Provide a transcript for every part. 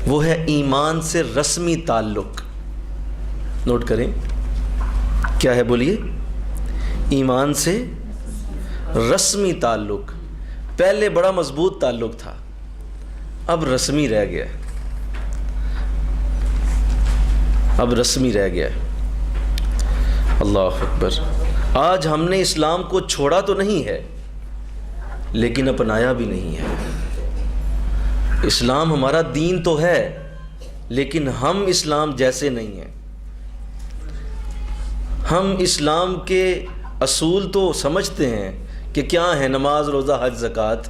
وہ ہے ایمان سے رسمی تعلق. نوٹ کریں کیا ہے، بولیے. ایمان سے رسمی تعلق. پہلے بڑا مضبوط تعلق تھا، اب رسمی رہ گیا ہے. اب رسمی رہ گیا ہے. اللہ اکبر. آج ہم نے اسلام کو چھوڑا تو نہیں ہے لیکن اپنایا بھی نہیں ہے. اسلام ہمارا دین تو ہے لیکن ہم اسلام جیسے نہیں ہیں. ہم اسلام کے اصول تو سمجھتے ہیں کہ کیا ہیں، نماز روزہ حج زکوٰۃ،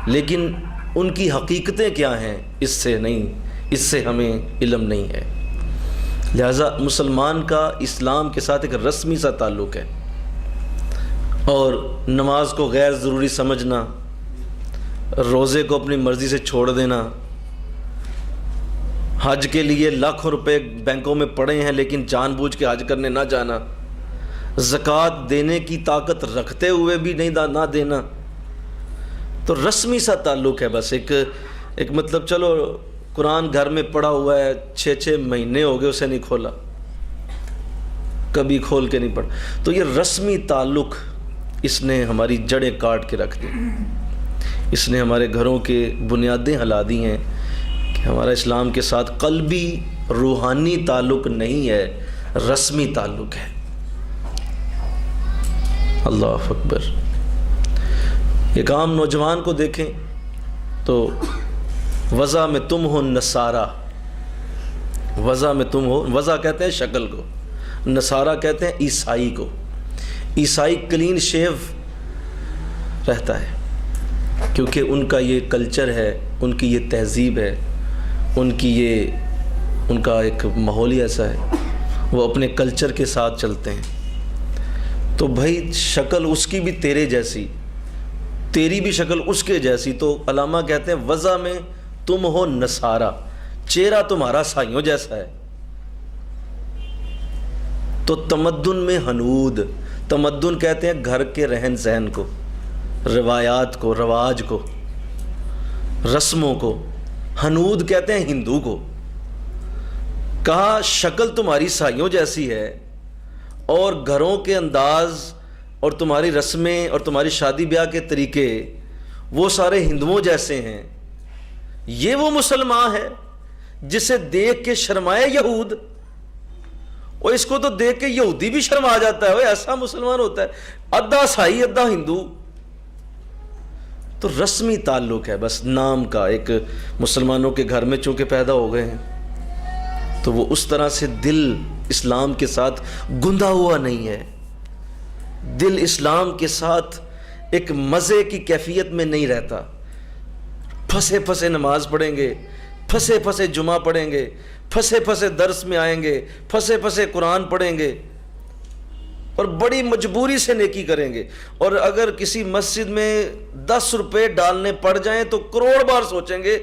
لیکن ان کی حقیقتیں کیا ہیں اس سے نہیں، اس سے ہمیں علم نہیں ہے. لہذا مسلمان کا اسلام کے ساتھ ایک رسمی سا تعلق ہے. اور نماز کو غیر ضروری سمجھنا، روزے کو اپنی مرضی سے چھوڑ دینا، حج کے لیے لاکھوں روپے بینکوں میں پڑے ہیں لیکن جان بوجھ کے حج کرنے نہ جانا، زکوٰۃ دینے کی طاقت رکھتے ہوئے بھی نہ دینا. تو رسمی سا تعلق ہے. بس ایک مطلب چلو قرآن گھر میں پڑا ہوا ہے، 6 مہینے ہو گئے اسے نہیں کھولا، کبھی کھول کے نہیں پڑھا. تو یہ رسمی تعلق اس نے ہماری جڑیں کاٹ کے رکھ دی. اس نے ہمارے گھروں کے بنیادیں ہلا دی ہیں کہ ہمارا اسلام کے ساتھ قلبی روحانی تعلق نہیں ہے، رسمی تعلق ہے. اللہ اکبر. ایک عام نوجوان کو دیکھیں تو وضع میں تم ہو نصارہ، وضع میں تم ہو، وضع کہتے ہیں شکل کو، نصارہ کہتے ہیں عیسائی کو. عیسائی کلین شیو رہتا ہے کیونکہ ان کا یہ کلچر ہے، ان کی یہ تہذیب ہے، ان کا ایک ماحول ہی ایسا ہے، وہ اپنے کلچر کے ساتھ چلتے ہیں. تو بھائی شکل اس کی بھی تیرے جیسی، تیری بھی شکل اس کے جیسی. تو علامہ کہتے ہیں وضع میں تم ہو نصارہ، چہرہ تمہارا عیسائیوں جیسا ہے. تو تمدن میں ہنود، تمدن کہتے ہیں گھر کے رہن سہن کو، روایات کو، رواج کو، رسموں کو. ہنود کہتے ہیں ہندو کو. کہا شکل تمہاری عیسائیوں جیسی ہے اور گھروں کے انداز اور تمہاری رسمیں اور تمہاری شادی بیاہ کے طریقے وہ سارے ہندوؤں جیسے ہیں. یہ وہ مسلمان ہے جسے دیکھ کے شرمائے یہود، اور اس کو تو دیکھ کے یہودی بھی شرما جاتا ہے. ایسا مسلمان ہوتا ہے، ادھا عیسائی ادھا ہندو. تو رسمی تعلق ہے بس نام کا. ایک مسلمانوں کے گھر میں چونکہ پیدا ہو گئے ہیں تو وہ اس طرح سے دل اسلام کے ساتھ گندھا ہوا نہیں ہے. دل اسلام کے ساتھ ایک مزے کی کیفیت میں نہیں رہتا. پھنسے پھنسے نماز پڑھیں گے، پھنسے پھنسے جمعہ پڑھیں گے، پھنسے پھنسے درس میں آئیں گے، پھنسے پھنسے قرآن پڑھیں گے اور بڑی مجبوری سے نیکی کریں گے. اور اگر کسی مسجد میں 10 روپے ڈالنے پڑ جائیں تو کروڑ بار سوچیں گے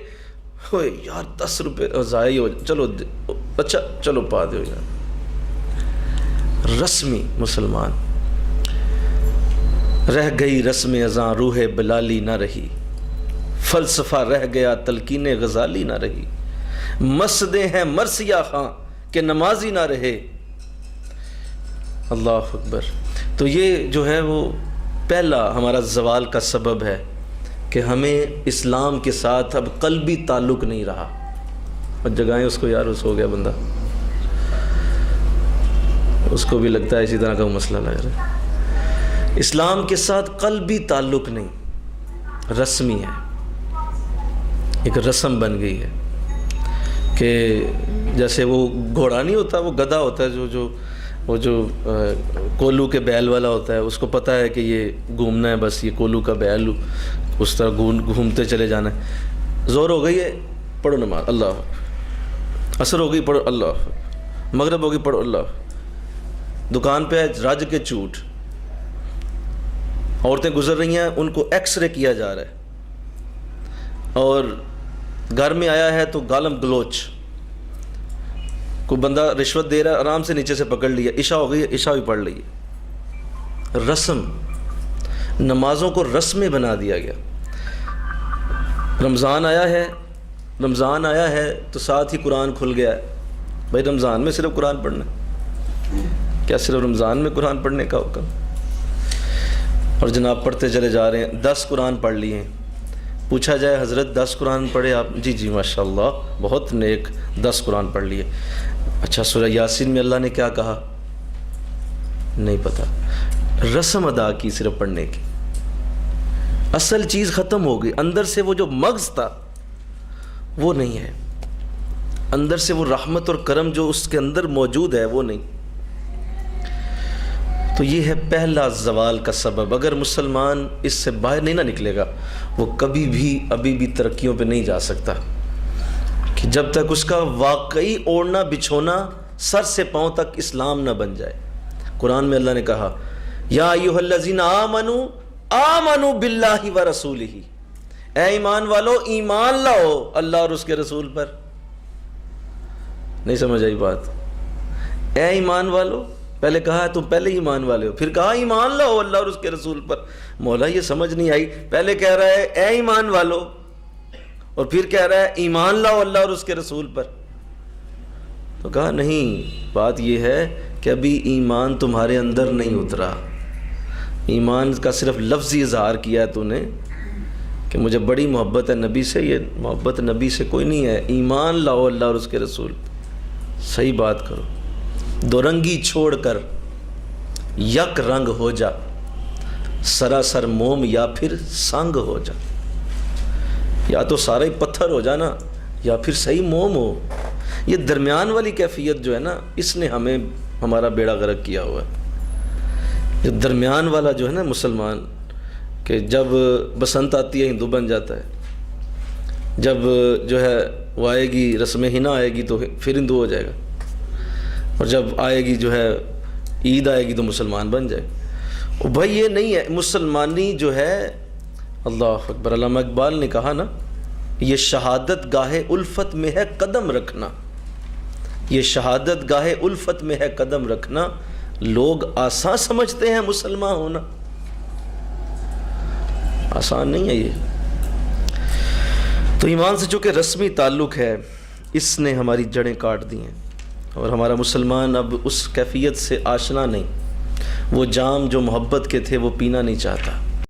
اوے یار 10 روپے ضائع ہو، چلو اچھا چلو پا دو یار. رسمی مسلمان. رہ گئی رسم ازاں روح بلالی نہ رہی، فلسفہ رہ گیا تلقین غزالی نہ رہی. مسجدیں ہیں مرثیہ خاں کہ نمازی نہ رہے. اللہ اکبر. تو یہ جو ہے وہ پہلا ہمارا زوال کا سبب ہے کہ ہمیں اسلام کے ساتھ اب قلبی تعلق نہیں رہا. اور جگائیں اس کو یار، اس ہو گیا بندہ، اس کو بھی لگتا ہے اسی طرح کا وہ مسئلہ لگ رہا ہے. اسلام کے ساتھ قلبی تعلق نہیں، رسمی ہے. ایک رسم بن گئی ہے کہ جیسے وہ گھوڑا نہیں ہوتا، وہ گدھا ہوتا ہے جو کولو کے بیل والا ہوتا ہے. اس کو پتہ ہے کہ یہ گھومنا ہے، بس یہ کولو کا بیل اس طرح گھومتے چلے جانا ہے. زور ہو گئی ہے پڑھو نماز، اللہ. عصر ہو گئی پڑھو اللہ. مغرب ہو گئی پڑھو اللہ. دکان پہ رج کے چوٹ. عورتیں گزر رہی ہیں، ان کو ایکس رے کیا جا رہا ہے. اور گھر میں آیا ہے تو گالم گلوچ. کوئی بندہ رشوت دے رہا ہے، آرام سے نیچے سے پکڑ لیا. عشاء ہو گئی ہے، عشاء بھی پڑھ لی ہے. رسم، نمازوں کو رسمیں بنا دیا گیا. رمضان آیا ہے، رمضان آیا ہے تو ساتھ ہی قرآن کھل گیا ہے. بھائی رمضان میں صرف قرآن پڑھنا ہے؟ کیا صرف رمضان میں قرآن پڑھنے کا حکم؟ اور جناب پڑھتے چلے جا رہے ہیں. 10 قرآن پڑھ لیے ہیں. پوچھا جائے حضرت 10 قرآن پڑھے آپ؟ جی ماشاءاللہ بہت نیک، 10 قرآن پڑھ لیے. اچھا سورہ یاسین میں اللہ نے کیا کہا؟ نہیں پتہ. رسم ادا کی صرف پڑھنے کی، اصل چیز ختم ہو گئی. اندر سے وہ جو مغز تھا وہ نہیں ہے، اندر سے وہ رحمت اور کرم جو اس کے اندر موجود ہے وہ نہیں. تو یہ ہے پہلا زوال کا سبب. اگر مسلمان اس سے باہر نہیں نہ نکلے گا وہ کبھی بھی ابھی بھی ترقیوں پہ نہیں جا سکتا، کہ جب تک اس کا واقعی اوڑھنا بچھونا سر سے پاؤں تک اسلام نہ بن جائے. قرآن میں اللہ نے کہا یا ایھا الذین آمنوا آمنوا باللہ ورسولہ، اے ایمان والو ایمان لاؤ اللہ اور اس کے رسول پر. نہیں سمجھ آئی بات؟ اے ایمان والو، پہلے کہا ہے تم پہلے ایمان والے ہو، پھر کہا ایمان لاؤ اللہ اور اس کے رسول پر. مولا یہ سمجھ نہیں آئی، پہلے کہہ رہا ہے اے ایمان والو اور پھر کہہ رہا ہے ایمان لاؤ اللہ اور اس کے رسول پر. تو کہا نہیں، بات یہ ہے کہ ابھی ایمان تمہارے اندر نہیں اترا. ایمان کا صرف لفظی اظہار کیا ہے تو نے کہ مجھے بڑی محبت ہے نبی سے. یہ محبت نبی سے کوئی نہیں ہے. ایمان لاؤ اللہ اور اس کے رسول. صحیح بات کرو. دو رنگی چھوڑ کر یک رنگ ہو جا، سراسر موم یا پھر سنگ ہو جا. یا تو سارا ہی پتھر ہو جانا یا پھر صحیح موم ہو. یہ درمیان والی کیفیت جو ہے نا، اس نے ہمیں ہمارا بیڑا غرق کیا ہوا ہے. یہ درمیان والا جو ہے نا مسلمان، کہ جب بسنت آتی ہے ہندو بن جاتا ہے، جب جو ہے وہ آئے گی رسم حنا آئے گی تو پھر ہندو ہو جائے گا، اور جب آئے گی جو ہے عید آئے گی تو مسلمان بن جائے گا. بھائی یہ نہیں ہے. مسلمانی جو ہے، اللہ اکبر، علامہ اقبال نے کہا نا، یہ شہادت گاہ الفت میں ہے قدم رکھنا. یہ شہادت گاہ الفت میں ہے قدم رکھنا. لوگ آسان سمجھتے ہیں مسلمان ہونا، آسان نہیں ہے یہ. تو ایمان سے چونکہ رسمی تعلق ہے، اس نے ہماری جڑیں کاٹ دی ہیں، اور ہمارا مسلمان اب اس کیفیت سے آشنا نہیں. وہ جام جو محبت کے تھے وہ پینا نہیں چاہتا.